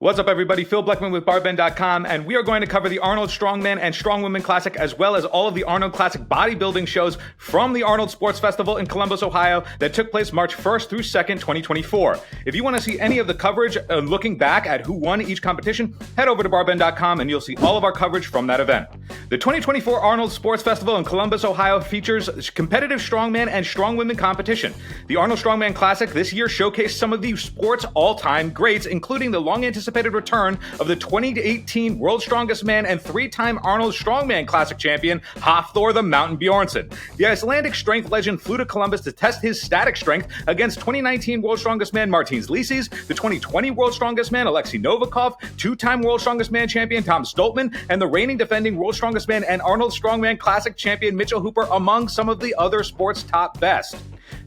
What's up, everybody? Phil Bleckman with Barbend.com, and we are going to cover the Arnold Strongman and Strongwoman Classic, as well as all of the Arnold Classic bodybuilding shows from the Arnold Sports Festival in Columbus, Ohio, that took place March 1st through 2nd, 2024. If you want to see any of the coverage looking back at who won each competition, head over to Barbend.com and you'll see all of our coverage from that event. The 2024 Arnold Sports Festival in Columbus, Ohio features competitive strongman and strongwomen competition. The Arnold Strongman Classic this year showcased some of the sport's all-time greats, including the long-anticipated return of the 2018 World's Strongest Man and three-time Arnold Strongman Classic champion, Hafthor the Mountain Bjornsson. The Icelandic strength legend flew to Columbus to test his static strength against 2019 World's Strongest Man Martins Licis, the 2020 World's Strongest Man Alexei Novikov, two-time World's Strongest Man champion Tom Stoltman, and the reigning defending World's Strongest Man and Arnold Strongman Classic champion Mitchell Hooper, among some of the other sports' top best.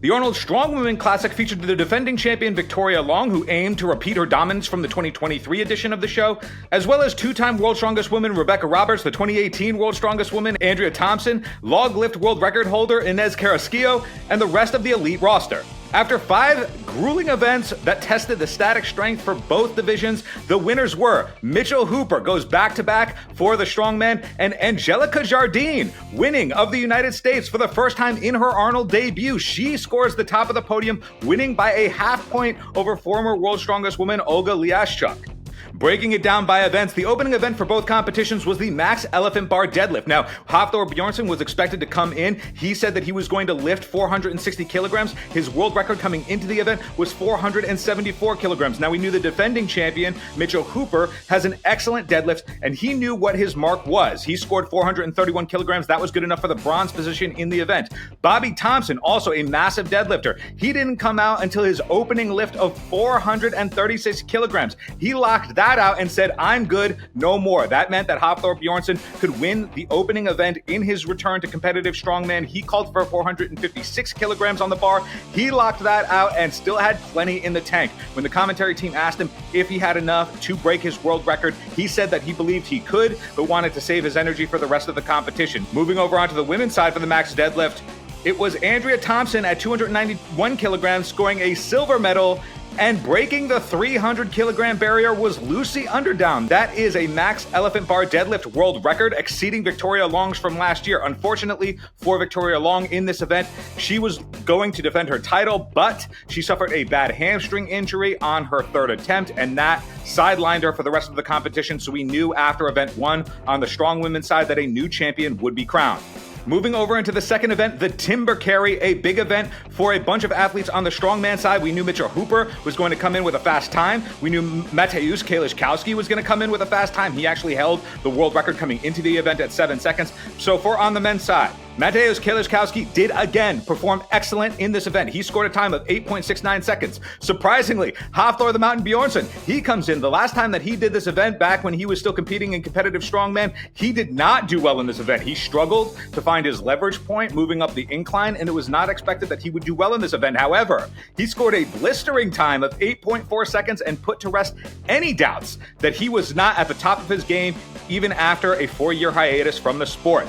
The Arnold Strongwoman Classic featured the defending champion Victoria Long, who aimed to repeat her dominance from the 2023 edition of the show, as well as two-time World's Strongest Woman Rebecca Roberts, the 2018 World's Strongest Woman Andrea Thompson, log lift world record holder Inez Carrasquillo, and the rest of the elite roster. After 5 grueling events that tested the static strength for both divisions, the winners were Mitchell Hooper goes back-to-back for the strongman, and Angelica Jardine, winning of the United States for the first time in her Arnold debut. She scores the top of the podium, winning by a half point over former World's Strongest Woman Olga Liaszczuk. Breaking it down by events, the opening event for both competitions was the Max Elephant Bar Deadlift. Now, Hafthor Bjornsson was expected to come in. He said that he was going to lift 460 kilograms. His world record coming into the event was 474 kilograms. Now, we knew the defending champion, Mitchell Hooper, has an excellent deadlift, and he knew what his mark was. He scored 431 kilograms. That was good enough for the bronze position in the event. Bobby Thompson, also a massive deadlifter. He didn't come out until his opening lift of 436 kilograms. He locked that out and said, "I'm good, no more." That meant that Hafthor Bjornsson could win the opening event in his return to competitive strongman. He called for 456 kilograms on the bar. He locked that out and still had plenty in the tank. When the commentary team asked him if he had enough to break his world record, he said that he believed he could, but wanted to save his energy for the rest of the competition. Moving over onto the women's side for the max deadlift, it was Andrea Thompson at 291 kilograms scoring a silver medal, and breaking the 300 kilogram barrier was Lucy Underdown. That is a Max Elephant Bar Deadlift world record, exceeding Victoria Long's from last year. Unfortunately for Victoria Long in this event, she was going to defend her title, but she suffered a bad hamstring injury on her third attempt, and that sidelined her for the rest of the competition. So we knew after event 1 on the strong women's side that a new champion would be crowned. Moving over into the second event, the Timber Carry, a big event for a bunch of athletes on the strongman side. We knew Mitchell Hooper was going to come in with a fast time. We knew Mattos Kalishkowski was going to come in with a fast time. He actually held the world record coming into the event at 7 seconds. So for on the men's side, Mattos Kalishkowski did again perform excellent in this event. He scored a time of 8.69 seconds. Surprisingly, Hafthor the Mountain Bjornsson, he comes in. The last time that he did this event, back when he was still competing in competitive strongman, he did not do well in this event. He struggled to find his leverage point moving up the incline, and it was not expected that he would do well in this event. However, he scored a blistering time of 8.4 seconds and put to rest any doubts that he was not at the top of his game, even after a 4-year hiatus from the sport.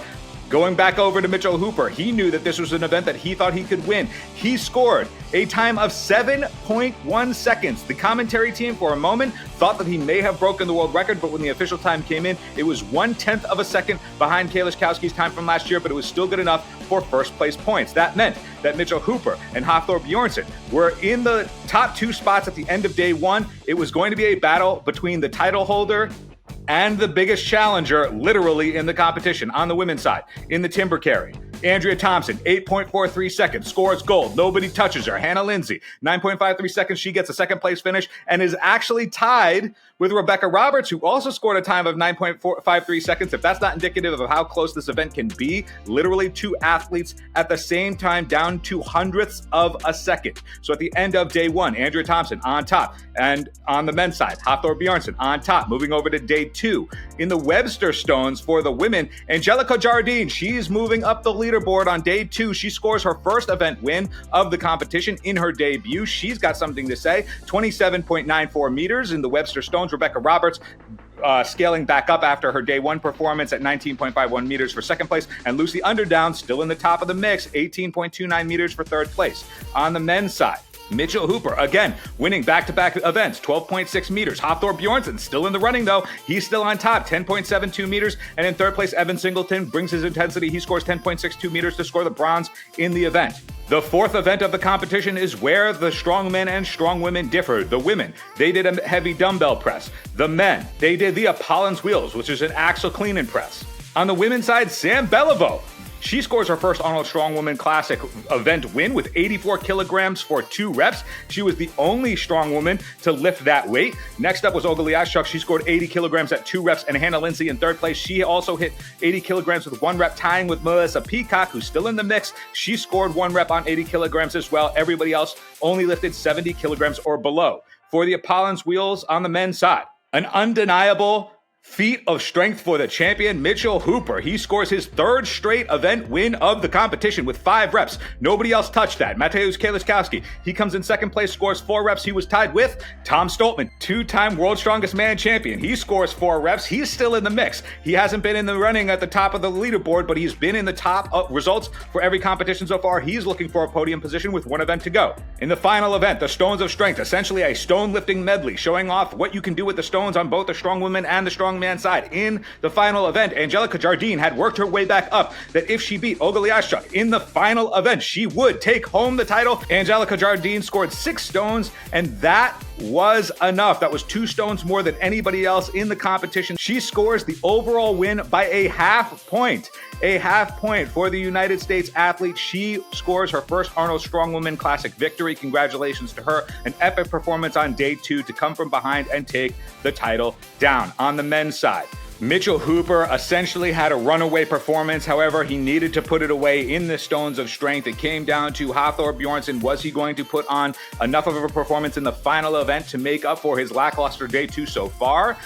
Going back over to Mitchell Hooper, he knew that this was an event that he thought he could win. He scored a time of 7.1 seconds. The commentary team for a moment thought that he may have broken the world record, but when the official time came in, it was 1/10 of a second behind Kalishkowski's time from last year, but it was still good enough for first place points. That meant that Mitchell Hooper and Hafthor Bjornsson were in the top 2 spots at the end of day 1. It was going to be a battle between the title holder and the biggest challenger, literally, in the competition. On the women's side, in the Timber Carry, Andrea Thompson, 8.43 seconds, scores gold. Nobody touches her. Hannah Lindsay, 9.53 seconds. She gets a second place finish and is actually tied with Rebecca Roberts, who also scored a time of 9.53 seconds. If that's not indicative of how close this event can be, literally 2 athletes at the same time down to hundredths of a second. So at the end of day 1, Andrea Thompson on top. And on the men's side, Hafthor Bjornsson on top. Moving over to day 2. In the Webster stones for the women, Angelica Jardine, she's moving up the leaderboard on day 2. She scores her first event win of the competition in her debut. She's got something to say. 27.94 meters in the Webster stones. Rebecca Roberts scaling back up after her day 1 performance at 19.51 meters for second place. And Lucy Underdown still in the top of the mix, 18.29 meters for third place. On the men's side, Mitchell Hooper, again, winning back-to-back events, 12.6 meters. Hafthor Bjornsson, still in the running though. He's still on top, 10.72 meters. And in third place, Evan Singleton brings his intensity. He scores 10.62 meters to score the bronze in the event. The fourth event of the competition is where the strongmen and strongwomen differed. The women, they did a heavy dumbbell press. The men, they did the Apollon's wheels, which is an axle clean and press. On the women's side, Sam Beliveau, she scores her first Arnold Strongwoman Classic event win with 84 kilograms for 2 reps. She was the only strong woman to lift that weight. Next up was Olga Liashchuk. She scored 80 kilograms at 2 reps, and Hannah Lindsay in third place. She also hit 80 kilograms with 1 rep, tying with Melissa Peacock, who's still in the mix. She scored 1 rep on 80 kilograms as well. Everybody else only lifted 70 kilograms or below. For the Apollon's wheels on the men's side, an undeniable feat of strength for the champion, Mitchell Hooper. He scores his 3rd straight event win of the competition with 5 reps. Nobody else touched that. Mateusz Kaliskowski, he comes in 2nd place, scores 4 reps. He was tied with Tom Stoltman, 2-time World's Strongest Man champion. He scores 4 reps. He's still in the mix. He hasn't been in the running at the top of the leaderboard, but he's been in the top results for every competition so far. He's looking for a podium position with 1 event to go. In the final event, the Stones of Strength, essentially a stone lifting medley, showing off what you can do with the stones on both the strong women and the strong man side. In the final event, Angelica Jardine had worked her way back up, that if she beat Olga Liashchuk in the final event, she would take home the title. Angelica Jardine scored 6 stones, and that was enough. That was 2 stones more than anybody else in the competition. She scores the overall win by a half point. A half point for the United States athlete. She scores her first Arnold Strongwoman Classic victory. Congratulations to her. An epic performance on day 2 to come from behind and take the title down. On the men's side, Mitchell Hooper essentially had a runaway performance. However, he needed to put it away in the Stones of Strength. It came down to Hafthor Bjornsson. Was he going to put on enough of a performance in the final event to make up for his lackluster day 2 so far?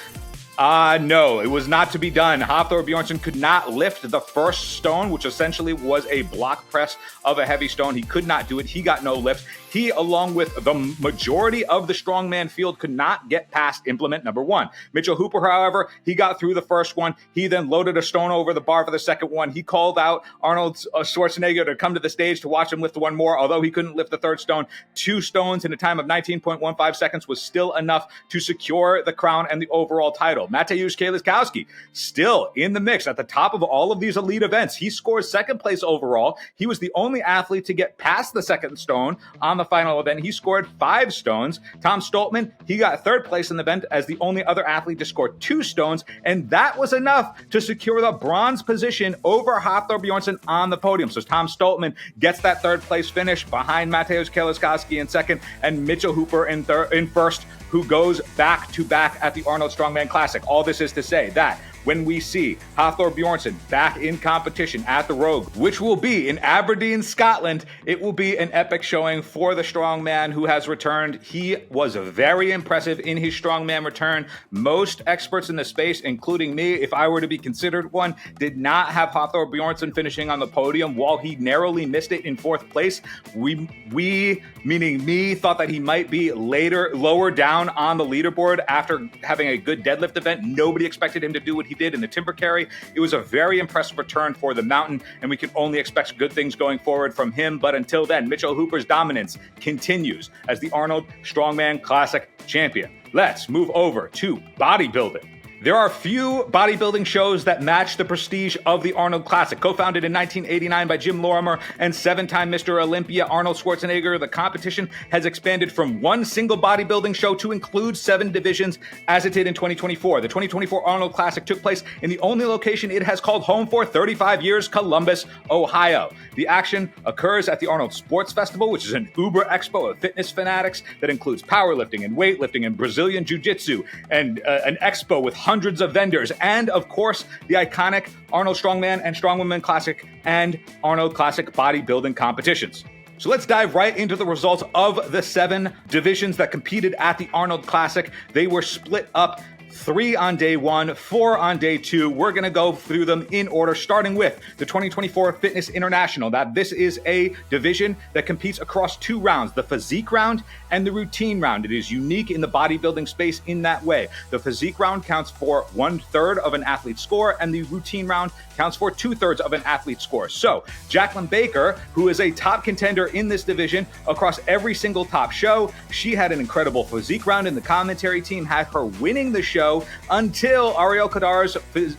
No, it was not to be done. Hafthor Bjornsson could not lift the first stone, which essentially was a block press of a heavy stone. He could not do it. He got no lift. He, along with the majority of the strongman field, could not get past implement number 1. Mitchell Hooper, however, he got through the first one. He then loaded a stone over the bar for the second one. He called out Arnold Schwarzenegger to come to the stage to watch him lift 1 more. Although he couldn't lift the 3rd stone, 2 stones in a time of 19.15 seconds was still enough to secure the crown and the overall title. Mateusz Kaliskowski, still in the mix at the top of all of these elite events. He scores 2nd place overall. He was the only athlete to get past the 2nd stone on the final event. He scored 5 stones. Tom Stoltman, he got 3rd place in the event as the only other athlete to score 2 stones, and that was enough to secure the bronze position over Hafthor Bjornsson on the podium. So Tom Stoltman gets that 3rd place finish behind Mateusz Kaliskowski in 2nd and Mitchell Hooper in 1st, who goes back-to-back at the Arnold Strongman Classic. All this is to say that when we see Hafthor Bjornsson back in competition at the Rogue, which will be in Aberdeen, Scotland, it will be an epic showing for the strongman who has returned. He was very impressive in his strongman return. Most experts in the space, including me, if I were to be considered one, did not have Hafthor Bjornsson finishing on the podium. While he narrowly missed it in 4th place, we, meaning me, thought that he might be lower down on the leaderboard after having a good deadlift event. Nobody expected him to do what he did in the timber carry. It was a very impressive return for the mountain, and we can only expect good things going forward from him. But until then, Mitchell Hooper's dominance continues as the Arnold Strongman Classic champion. Let's move over to bodybuilding. There are few bodybuilding shows that match the prestige of the Arnold Classic. Co-founded in 1989 by Jim Lorimer and 7-time Mr. Olympia Arnold Schwarzenegger, the competition has expanded from one single bodybuilding show to include 7 divisions, as it did in 2024. The 2024 Arnold Classic took place in the only location it has called home for 35 years, Columbus, Ohio. The action occurs at the Arnold Sports Festival, which is an uber expo of fitness fanatics that includes powerlifting and weightlifting and Brazilian jiu-jitsu, and an expo with hundreds of vendors, and of course, the iconic Arnold Strongman and Strongwoman Classic and Arnold Classic bodybuilding competitions. So let's dive right into the results of the 7 divisions that competed at the Arnold Classic. They were split up 3 on day 1, 4 on day 2. We're going to go through them in order, starting with the 2024 Fitness International. This is a division that competes across 2 rounds, the physique round and the routine round. It is unique in the bodybuilding space in that way. The physique round counts for 1/3 of an athlete's score, and the routine round counts for 2/3 of an athlete's score. So Jacqueline Baker, who is a top contender in this division across every single top show, she had an incredible physique round, and the commentary team had her winning the show until Ariel Khadr's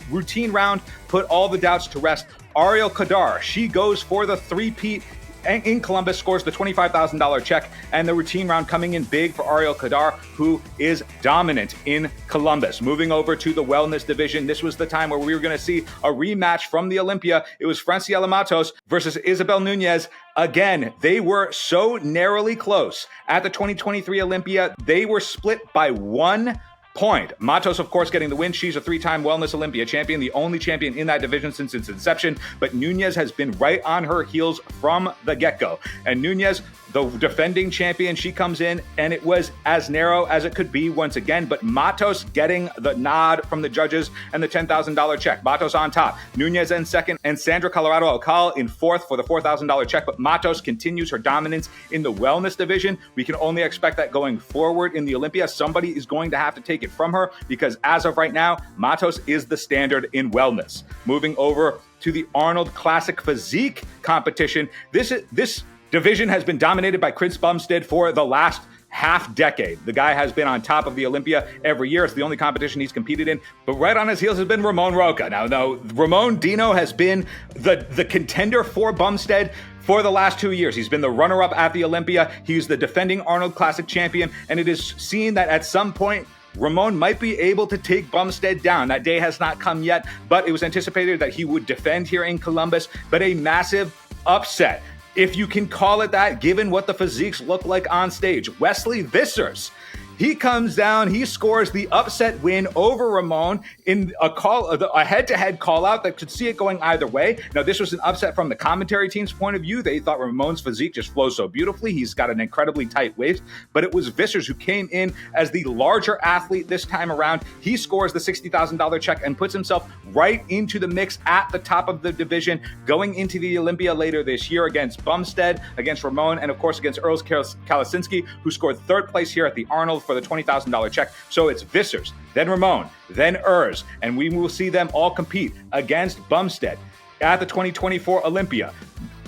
routine round put all the doubts to rest. Ariel Khadr, she goes for the three-peat in Columbus, scores the $25,000 check, and the routine round coming in big for Ariel Khadr, who is dominant in Columbus. Moving over to the wellness division, this was the time where we were going to see a rematch from the Olympia. It was Francielle Mattos versus Isabel Nunez. Again, they were so narrowly close. At the 2023 Olympia, they were split by 1 point. Mattos, of course, getting the win. She's a 3-time Wellness Olympia champion, the only champion in that division since its inception. But Nunez has been right on her heels from the get-go. And Nunez, the defending champion, she comes in, and it was as narrow as it could be once again. But Mattos getting the nod from the judges and the $10,000 check. Mattos on top. Nunez in second, and Sandra Colorado Alcal in fourth for the $4,000 check. But Mattos continues her dominance in the wellness division. We can only expect that going forward in the Olympia. Somebody is going to have to take it from her, because as of right now, Mattos is the standard in wellness. Moving over to the Arnold Classic Physique competition, this division has been dominated by Chris Bumstead for the last half-decade. The guy has been on top of the Olympia every year. It's the only competition he's competed in. But right on his heels has been Ramon Roca. Now, Ramon Dino has been the contender for Bumstead for the last 2 years. He's been the runner-up at the Olympia. He's the defending Arnold Classic champion, and it is seen that at some point, Ramon might be able to take Bumstead down. That day has not come yet, but it was anticipated that he would defend here in Columbus. But a massive upset, if you can call it that, given what the physiques look like on stage. Wesley Vissers, he comes down, he scores the upset win over Ramon in a head-to-head call-out that could see it going either way. Now, this was an upset from the commentary team's point of view. They thought Ramon's physique just flows so beautifully. He's got an incredibly tight waist, but it was Vissers who came in as the larger athlete this time around. He scores the $60,000 check and puts himself right into the mix at the top of the division, going into the Olympia later this year against Bumstead, against Ramon, and of course against Earls Kalasinski, who scored 3rd place here at the Arnold for the $20,000 check. So it's Vissers, then Ramon, then Urs, and we will see them all compete against Bumstead at the 2024 Olympia.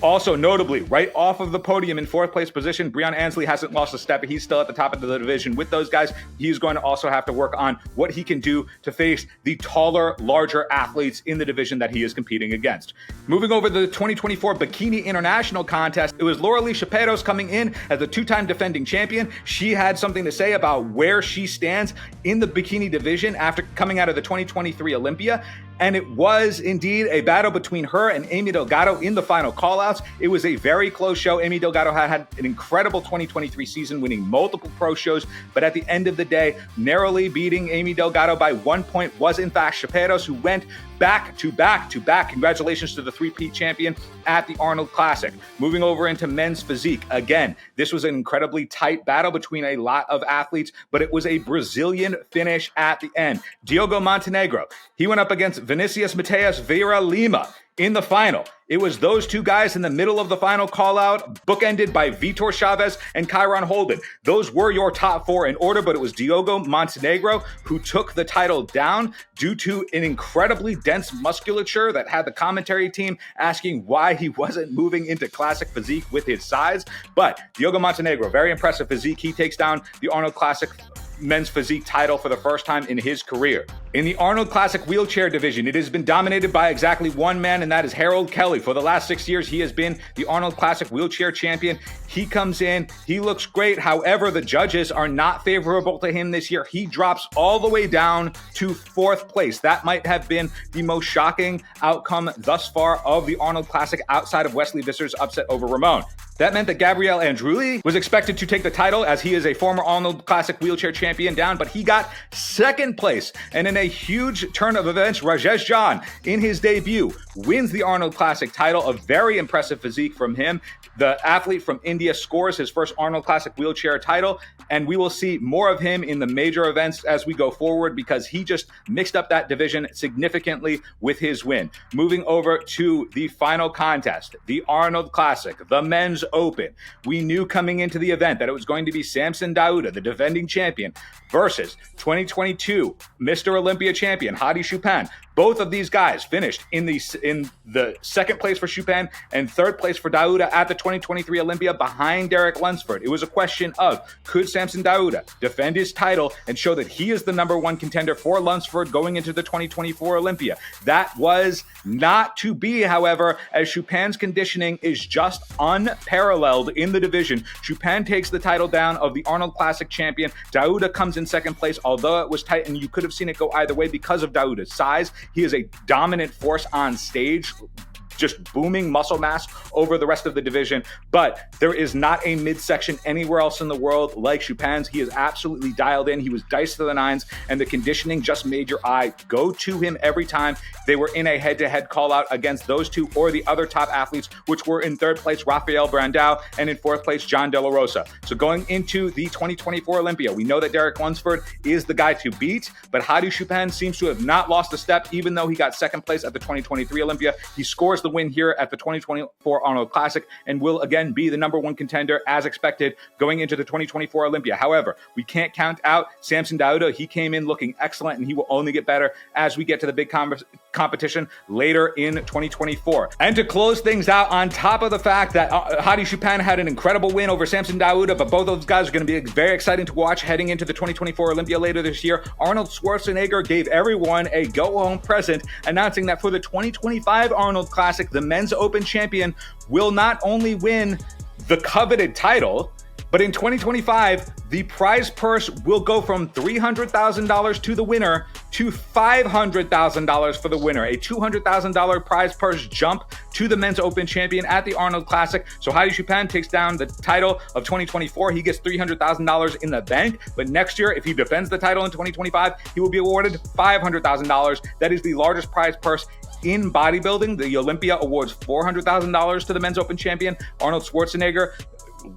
Also, notably, right off of the podium in 4th place position, Breon Ansley hasn't lost a step. He's still at the top of the division with those guys. He's going to also have to work on what he can do to face the taller, larger athletes in the division that he is competing against. Moving over to the 2024 Bikini International contest, it was Lauralie Chapados coming in as the 2-time defending champion. She had something to say about where she stands in the bikini division after coming out of the 2023 Olympia. And it was indeed a battle between her and Amy Delgado in the final callouts. It was a very close show. Amy Delgado had an incredible 2023 season, winning multiple pro shows, but at the end of the day, narrowly beating Amy Delgado by 1 point was in fact Chapados, who went back to back to back. Congratulations to the 3-peat champion at the Arnold Classic. Moving over into men's physique. Again, this was an incredibly tight battle between a lot of athletes, but it was a Brazilian finish at the end. Diogo Montenegro, he went up against Vinicius Mateus Vieira Lima in the final. It was those two guys in the middle of the final call-out, bookended by Vitor Chavez and Chiron Holden. Those were your top 4 in order, but it was Diogo Montenegro who took the title down due to an incredibly dense musculature that had the commentary team asking why he wasn't moving into classic physique with his size. But Diogo Montenegro, very impressive physique. He takes down the Arnold Classic men's physique title for the first time in his career. In the Arnold Classic wheelchair division, it has been dominated by exactly one man, and that is Harold Kelly. For the last 6 years, he has been the Arnold Classic wheelchair champion. He comes in, he looks great. However, the judges are not favorable to him this year. He drops all the way down to 4th place. That might have been the most shocking outcome thus far of the Arnold Classic outside of Wesley Vissers' upset over Ramon. That meant that Gabriel Andrulli was expected to take the title, as he is a former Arnold Classic wheelchair champion down, but he got 2nd place. And in a huge turn of events, Rajesh John, in his debut, wins the Arnold Classic title. A very impressive physique from him. The athlete from India scores his first Arnold Classic wheelchair title, and we will see more of him in the major events as we go forward because he just mixed up that division significantly with his win. Moving over to the final contest, the Arnold Classic, the Men's Open. We knew coming into the event that it was going to be Samson Dauda, the defending champion, versus 2022 Mr. Olympia champion Hadi Choopan. Both of these guys finished in the second place for Choopan and third place for Dauda at the 2023 Olympia behind Derek Lunsford. It was a question of, could Samson Dauda defend his title and show that he is the number one contender for Lunsford going into the 2024 Olympia? That was not to be, however, as Choopan's conditioning is just unparalleled in the division. Choopan takes the title down of the Arnold Classic champion. Dauda comes in second place, although it was tight and you could have seen it go either way because of Dauda's size. He is a dominant force on stage, just booming muscle mass over the rest of the division. But there is not a midsection anywhere else in the world like Choopan's. He is absolutely dialed in. He was diced to the nines, and the conditioning just made your eye go to him every time they were in a head-to-head call-out against those two or the other top athletes, which were in third place, Rafael Brandao, and in fourth place, John De La Rosa. So going into the 2024 Olympia, we know that Derek Lunsford is the guy to beat, but Hadi Choopan seems to have not lost a step, even though he got second place at the 2023 Olympia. He scores the win here at the 2024 Arnold Classic and will again be the number one contender as expected going into the 2024 Olympia. However, we can't count out Samson Dauda. He came in looking excellent and he will only get better as we get to the big competition later in 2024. And to close things out, on top of the fact that Hadi Choopan had an incredible win over Samson Dauda, but both of those guys are going to be very exciting to watch heading into the 2024 Olympia later this year, Arnold Schwarzenegger gave everyone a go-home present, announcing that for the 2025 Arnold Classic, the Men's Open champion will not only win the coveted title, but in 2025, the prize purse will go from $300,000 to the winner to $500,000 for the winner. A $200,000 prize purse jump to the Men's Open champion at the Arnold Classic. So Hadi Choopan takes down the title of 2024. He gets $300,000 in the bank. But next year, if he defends the title in 2025, he will be awarded $500,000. That is the largest prize purse in bodybuilding. The Olympia awards $400,000 to the Men's Open champion. Arnold Schwarzenegger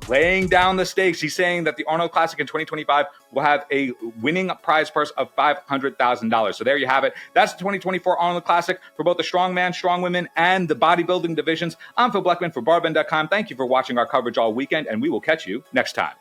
laying down the stakes. He's saying that the Arnold Classic in 2025 will have a winning prize purse of $500,000. So there you have it. That's the 2024 Arnold Classic for both the Strongman, Strongwomen, and the bodybuilding divisions. I'm Phil Bleckman for Barbend.com. Thank you for watching our coverage all weekend, and we will catch you next time.